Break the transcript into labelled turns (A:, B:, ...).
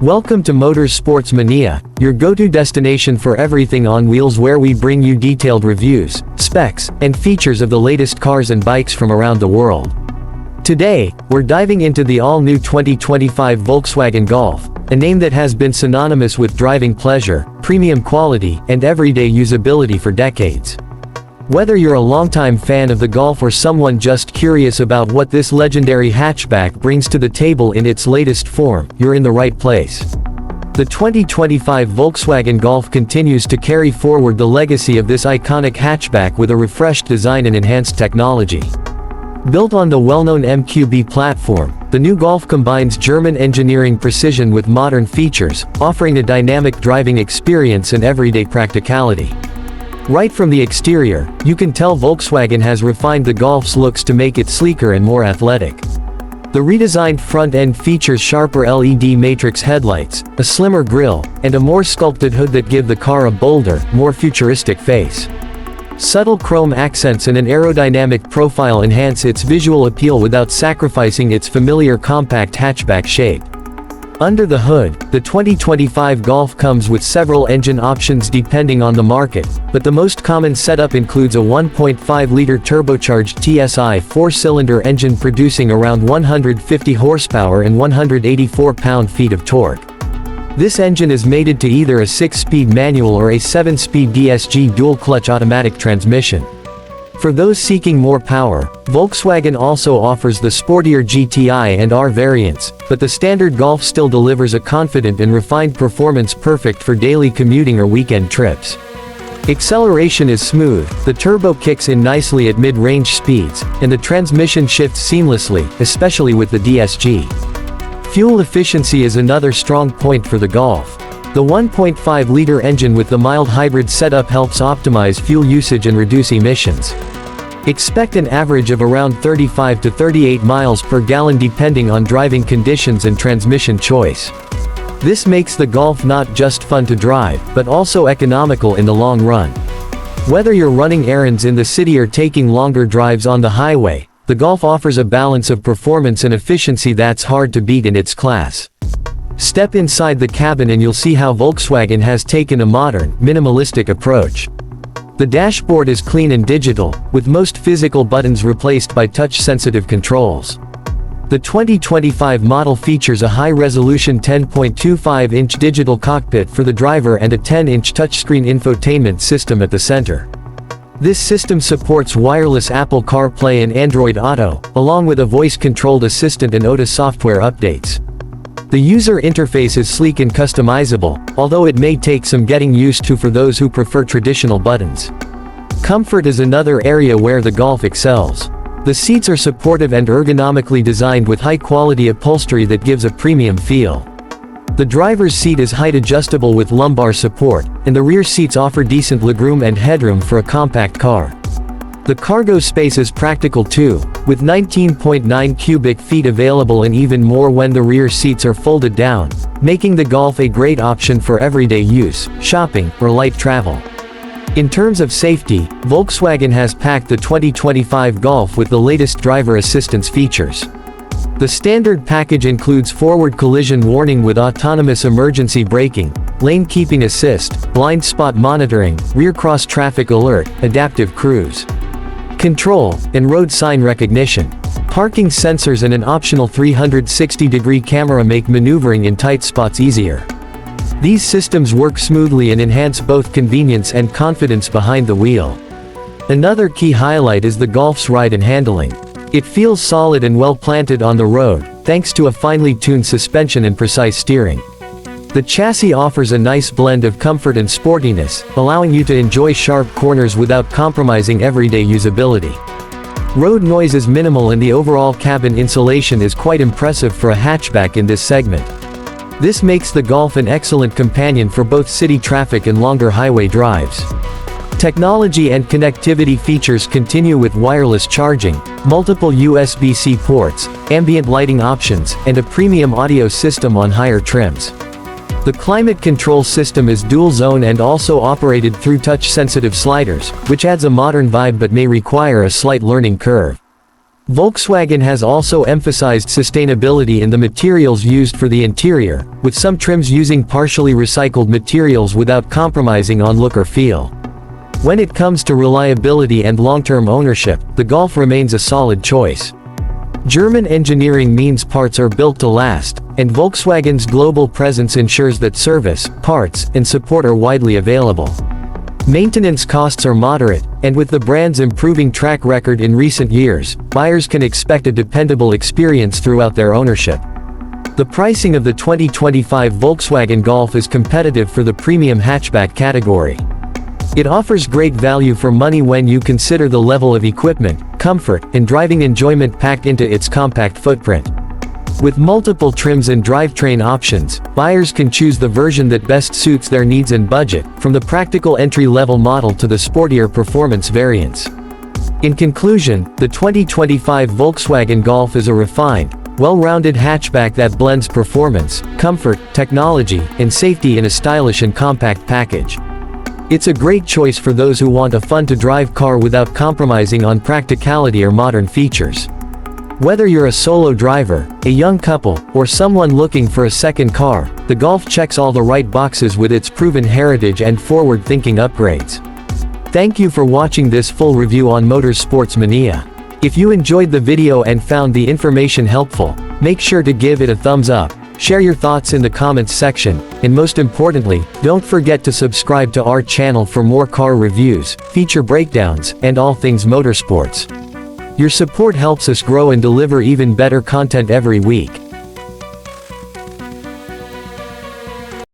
A: Welcome to Motors Sports Mania, your go-to destination for everything on wheels, where we bring you detailed reviews, specs, and features of the latest cars and bikes from around the world. Today, we're diving into the all-new 2025 Volkswagen Golf, a name that has been synonymous with driving pleasure, premium quality, and everyday usability for decades. Whether you're a longtime fan of the Golf or someone just curious about what this legendary hatchback brings to the table in its latest form, you're in the right place. The 2025 Volkswagen Golf continues to carry forward the legacy of this iconic hatchback with a refreshed design and enhanced technology. Built on the well-known MQB platform, the new Golf combines German engineering precision with modern features, offering a dynamic driving experience and everyday practicality. Right from the exterior, you can tell Volkswagen has refined the Golf's looks to make it sleeker and more athletic. The redesigned front end features sharper LED matrix headlights, a slimmer grille, and a more sculpted hood that give the car a bolder, more futuristic face. Subtle chrome accents and an aerodynamic profile enhance its visual appeal without sacrificing its familiar compact hatchback shape. Under the hood, the 2025 Golf comes with several engine options depending on the market, but the most common setup includes a 1.5-liter turbocharged TSI 4-cylinder engine producing around 150 horsepower and 184 pound-feet of torque. This engine is mated to either a 6-speed manual or a 7-speed DSG dual-clutch automatic transmission. For those seeking more power, Volkswagen also offers the sportier GTI and R variants, but the standard Golf still delivers a confident and refined performance perfect for daily commuting or weekend trips. Acceleration is smooth, the turbo kicks in nicely at mid-range speeds, and the transmission shifts seamlessly, especially with the DSG. Fuel efficiency is another strong point for the Golf. The 1.5-liter engine with the mild hybrid setup helps optimize fuel usage and reduce emissions. Expect an average of around 35 to 38 miles per gallon depending on driving conditions and transmission choice. This makes the Golf not just fun to drive, but also economical in the long run. Whether you're running errands in the city or taking longer drives on the highway, the Golf offers a balance of performance and efficiency that's hard to beat in its class. Step inside the cabin and you'll see how Volkswagen has taken a modern, minimalistic approach. The dashboard is clean and digital, with most physical buttons replaced by touch-sensitive controls. The 2025 model features a high-resolution 10.25-inch digital cockpit for the driver and a 10-inch touchscreen infotainment system at the center. This system supports wireless Apple CarPlay and Android Auto, along with a voice-controlled assistant and OTA software updates. The user interface is sleek and customizable, although it may take some getting used to for those who prefer traditional buttons. Comfort is another area where the Golf excels. The seats are supportive and ergonomically designed with high-quality upholstery that gives a premium feel. The driver's seat is height adjustable with lumbar support, and the rear seats offer decent legroom and headroom for a compact car. The cargo space is practical too, with 19.9 cubic feet available and even more when the rear seats are folded down, making the Golf a great option for everyday use, shopping, or light travel. In terms of safety, Volkswagen has packed the 2025 Golf with the latest driver assistance features. The standard package includes forward collision warning with autonomous emergency braking, lane keeping assist, blind spot monitoring, rear cross traffic alert, adaptive cruise control, and road sign recognition. Parking sensors and an optional 360-degree camera make maneuvering in tight spots easier. These systems work smoothly and enhance both convenience and confidence behind the wheel. Another key highlight is the Golf's ride and handling. It feels solid and well planted on the road, thanks to a finely tuned suspension and precise steering. The chassis offers a nice blend of comfort and sportiness, allowing you to enjoy sharp corners without compromising everyday usability. Road noise is minimal and the overall cabin insulation is quite impressive for a hatchback in this segment. This makes the Golf an excellent companion for both city traffic and longer highway drives. Technology and connectivity features continue with wireless charging, multiple USB-C ports, ambient lighting options, and a premium audio system on higher trims. The climate control system is dual-zone and also operated through touch-sensitive sliders, which adds a modern vibe but may require a slight learning curve. Volkswagen has also emphasized sustainability in the materials used for the interior, with some trims using partially recycled materials without compromising on look or feel. When it comes to reliability and long-term ownership, the Golf remains a solid choice. German engineering means parts are built to last, and Volkswagen's global presence ensures that service, parts, and support are widely available. Maintenance costs are moderate, and with the brand's improving track record in recent years, buyers can expect a dependable experience throughout their ownership. The pricing of the 2025 Volkswagen Golf is competitive for the premium hatchback category. It offers great value for money when you consider the level of equipment, comfort, and driving enjoyment packed into its compact footprint. With multiple trims and drivetrain options, buyers can choose the version that best suits their needs and budget, from the practical entry-level model to the sportier performance variants. In conclusion, the 2025 Volkswagen Golf is a refined, well-rounded hatchback that blends performance, comfort, technology, and safety in a stylish and compact package. It's a great choice for those who want a fun-to-drive car without compromising on practicality or modern features. Whether you're a solo driver, a young couple, or someone looking for a second car, the Golf checks all the right boxes with its proven heritage and forward-thinking upgrades. Thank you for watching this full review on Motorsports Mania. If you enjoyed the video and found the information helpful, make sure to give it a thumbs up, share your thoughts in the comments section, and most importantly, don't forget to subscribe to our channel for more car reviews, feature breakdowns, and all things motorsports. Your support helps us grow and deliver even better content every week.